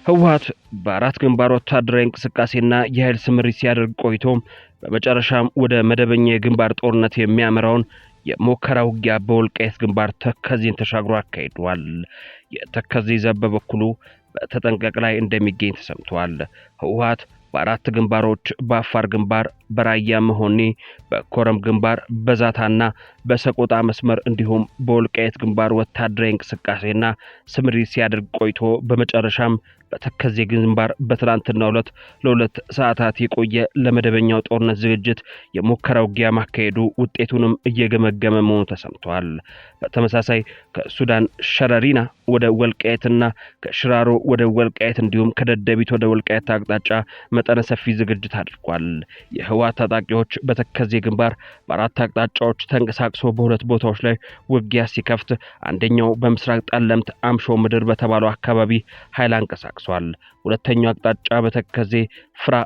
ህወሓት በአራት ግንባር ወታደራዊ እንቅስቃሴና የኃይል ስምሪት ሲያደርግ ቆይቶ በመጨረሻም ወደ መደበኛ የግንባር ጦርነት የሚያመራውን የሙከራ ውጊያ በወልቃይት ግንባር ተከዜን ተሻግሮ አካሂዷል። የተከዜ ዘብ በበኩሉ በተጠንቀቅ ላይ እንደሚገኝ ተሰምቷል። ህወሓት በአራት ግንባሮች በአፋር ግንባር፣ በራያ መሆኒ፣ በኮረም ግንባር፣ በዛታና በሰቆጣ መስመር እንዲሁም በወልቃይት ግንባር ወታደራዊ እንቅስቃሴና ስምሪት ሲያደርግ ቆይቶ በመጨረሻም በተከዜ ግንባር በትላንትናው ዕለት ለሁለት ሰዓታት የቆየ ለመደበኛው ጦርነት ዝግጅት የሙከራ ውጊያ ማካሄዱ ውጤቱንም እየገመገመ መሆኑ ተሰምቷል። በተመሳሳይ ከሱዳን ሸረሪና ወደ ወልቃይትና ከሽራሮ ወደ ወልቃይት እንዲሁም ከደደቢት ወደ ወልቃይት አቅጣጫ መጠነ ሰፊ ዝግጅት አድርጓል። የህወሓት ታጣቂዎች በተከዜ ግንባር በአራት አቅጣጫዎች ተንቀሳቅሶ በሁለት ቦታዎች ላይ ውጊያ ሲከፍት፣ አንደኛው በምስራቅ ጠለምት አምሾ ምድር በተባለው አካባቢ ኃይል አንቀሳቅሷል። ሁለተኛው አቅጣጫ በተከዜ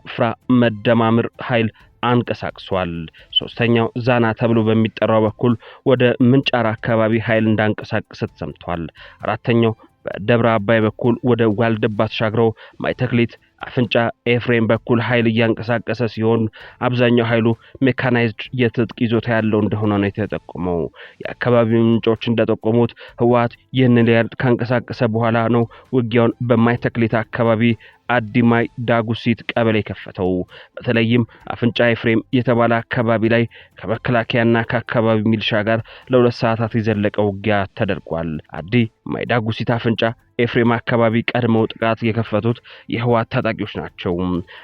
ፍራ መደማምር ኃይል አንቀሳቅሷል። ሶስተኛው ዛና ተብሎ በሚጠራው በኩል ወደ ምንጫራ አካባቢ ኃይል እንዳንቀሳቀሰ ተሰምቷል። አራተኛው በደብረ አባይ በኩል ወደ ዋልድባ ተሻግረው ማይተክሊት አፍንጫ ኤፍሬም በኩል ኃይል እያንቀሳቀሰ ሲሆን አብዛኛው ኃይሉ ሜካናይዝድ የትጥቅ ይዞታ ያለው እንደሆነ ነው የተጠቆመው። የአካባቢው ምንጮች እንደጠቆሙት ህወሓት ይህንን ሊያርድ ካንቀሳቀሰ በኋላ ነው ውጊያውን በማይተክሊት አካባቢ አዲማይ ዳጉሲት ቀበሌ ከፈተው። በተለይም አፍንጫ ኤፍሬም የተባለ አካባቢ ላይ ከመከላከያና ከአካባቢ ሚሊሻ ጋር ለሁለት ሰዓታት የዘለቀ ውጊያ ተደርጓል። አዲ ማይዳጉሲት አፍንጫ ኤፍሬም አካባቢ ቀድመው ጥቃት የከፈቱት የህወሓት ታጣቂዎች ናቸው።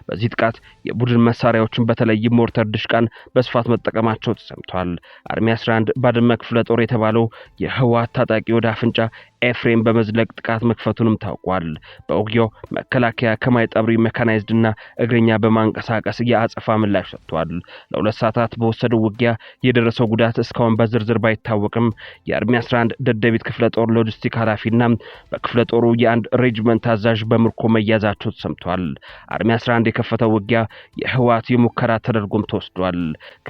በዚህ ጥቃት የቡድን መሳሪያዎችን በተለይም ሞርተር ድሽቃን በስፋት መጠቀማቸው ተሰምቷል። አርሚ 11 ባድመ ክፍለ ጦር የተባለው የህወሓት ታጣቂ ወደ አፍንጫ ኤፍሬም በመዝለቅ ጥቃት መክፈቱንም ታውቋል። በውጊያው መከላከያ ከማይጠብሪ ሜካናይዝድና እግረኛ በማንቀሳቀስ የአጸፋ ምላሽ ሰጥቷል። ለሁለት ሰዓታት በወሰደው ውጊያ የደረሰው ጉዳት እስካሁን በዝርዝር ባይታወቅም የአርሚ 11 ደደቢት ክፍለ ጦር ሎጂስቲክ ኃላፊና በክፍለ ጦሩ የአንድ ሬጅመንት አዛዥ በምርኮ መያዛቸው ተሰምቷል። አርሚ 11 የከፈተው ውጊያ የህወሓት የሙከራ ተደርጎም ተወስዷል።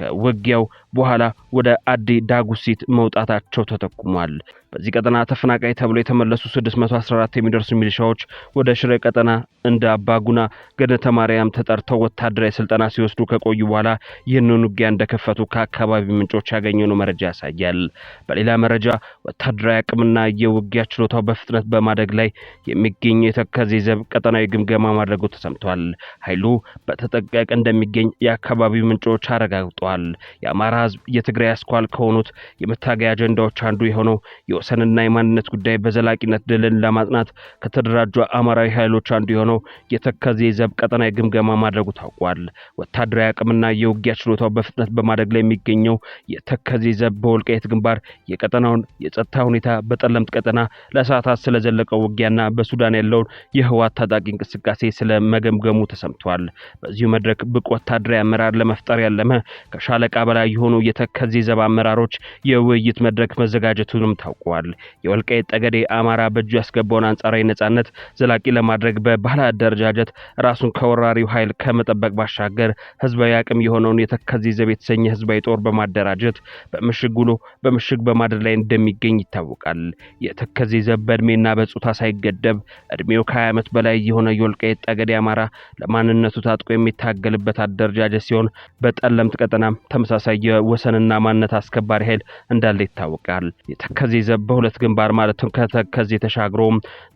ከውጊያው በኋላ ወደ አዲ ዳጉሲት መውጣታቸው ተጠቁሟል። በዚህ ቀጠና ተፈናቃይ ተብሎ የተመለሱ 614 የሚደርሱ ሚሊሻዎች ወደ ሽሬ ቀጠና እንደ አባጉና ገነተ ማርያም ተጠርተው ወታደራዊ ስልጠና ሲወስዱ ከቆዩ በኋላ ይህንን ውጊያ እንደከፈቱ ከአካባቢ ምንጮች ያገኘነው መረጃ ያሳያል። በሌላ መረጃ ወታደራዊ አቅምና የውጊያ ችሎታው በፍጥነት በማደግ ላይ የሚገኘው የተከዜ ዘብ ቀጠናዊ ግምገማ ማድረጉ ተሰምቷል። ኃይሉ በተጠንቀቅ እንደሚገኝ የአካባቢው ምንጮች አረጋግጠዋል። የአማራ ህዝብ የትግራይ አስኳል ከሆኑት የመታገያ አጀንዳዎች አንዱ የሆነው የወሰንና የማንነት ጉዳይ በዘላቂነት ድልን ለማጽናት ከተደራጁ አማራዊ ኃይሎች አንዱ የሆነው የተከዜ ዘብ ቀጠናዊ ግምገማ ማድረጉ ታውቋል። ወታደራዊ አቅምና የውጊያ ችሎታው በፍጥነት በማደግ ላይ የሚገኘው የተከዜ ዘብ በወልቃይት ግንባር የቀጠናውን የጸጥታ ሁኔታ በጠለምት ቀጠና ለሰዓታት ስለዘለቀው ውጊያና በሱዳን ያለውን የህወሓት ታጣቂ እንቅስቃሴ ስለመገምገሙ ተሰምቷል። በዚሁ መድረክ ብቁ ወታደራዊ አመራር ለመፍጠር ያለመ ከሻለቃ በላይ የሆኑ የተከዜ ዘብ አመራሮች የውይይት መድረክ መዘጋጀቱንም ታውቋል። የወልቃይት ጠገዴ አማራ በእጁ ያስገባውን አንጻራዊ ነጻነት ዘላቂ ለማድረግ በባህል አደረጃጀት ራሱን ከወራሪው ኃይል ከመጠበቅ ባሻገር ህዝባዊ አቅም የሆነውን የተከዜ ዘብ የተሰኘ ህዝባዊ ጦር በማደራጀት በምሽግ ውሎ በምሽግ በማድረግ ላይ እንደሚገኝ ይታወቃል። የተከዜ ዘብ በእድሜና በጾታ ሳይገደብ እድሜው ከ20 ዓመት በላይ የሆነ የወልቃይት ጠገዴ አማራ ለማንነቱ ታጥቆ የሚታገልበት አደረጃጀት ሲሆን በጠለምት ቀጠናም ተመሳሳይ የወሰንና ማንነት አስከባሪ ኃይል እንዳለ ይታወቃል። የተከዜ ዘብ በሁለት ግንባር ማለትም ከተከዜ ተሻግሮ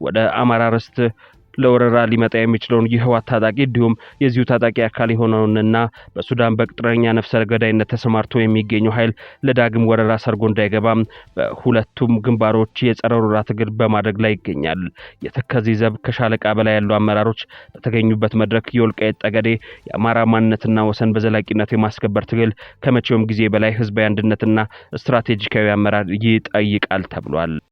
ወደ አማራ ርስት ለወረራ ሊመጣ የሚችለውን የህወሓት ታጣቂ እንዲሁም የዚሁ ታጣቂ አካል የሆነውንና በሱዳን በቅጥረኛ ነፍሰ ገዳይነት ተሰማርቶ የሚገኘው ኃይል ለዳግም ወረራ ሰርጎ እንዳይገባ በሁለቱም ግንባሮች የጸረ ወረራ ትግል በማድረግ ላይ ይገኛል። የተከዜ ዘብ ከሻለቃ በላይ ያሉ አመራሮች በተገኙበት መድረክ የወልቃይት ጠገዴ የአማራ ማንነትና ወሰን በዘላቂነት የማስከበር ትግል ከመቼውም ጊዜ በላይ ህዝባዊ አንድነትና ስትራቴጂካዊ አመራር ይጠይቃል ተብሏል።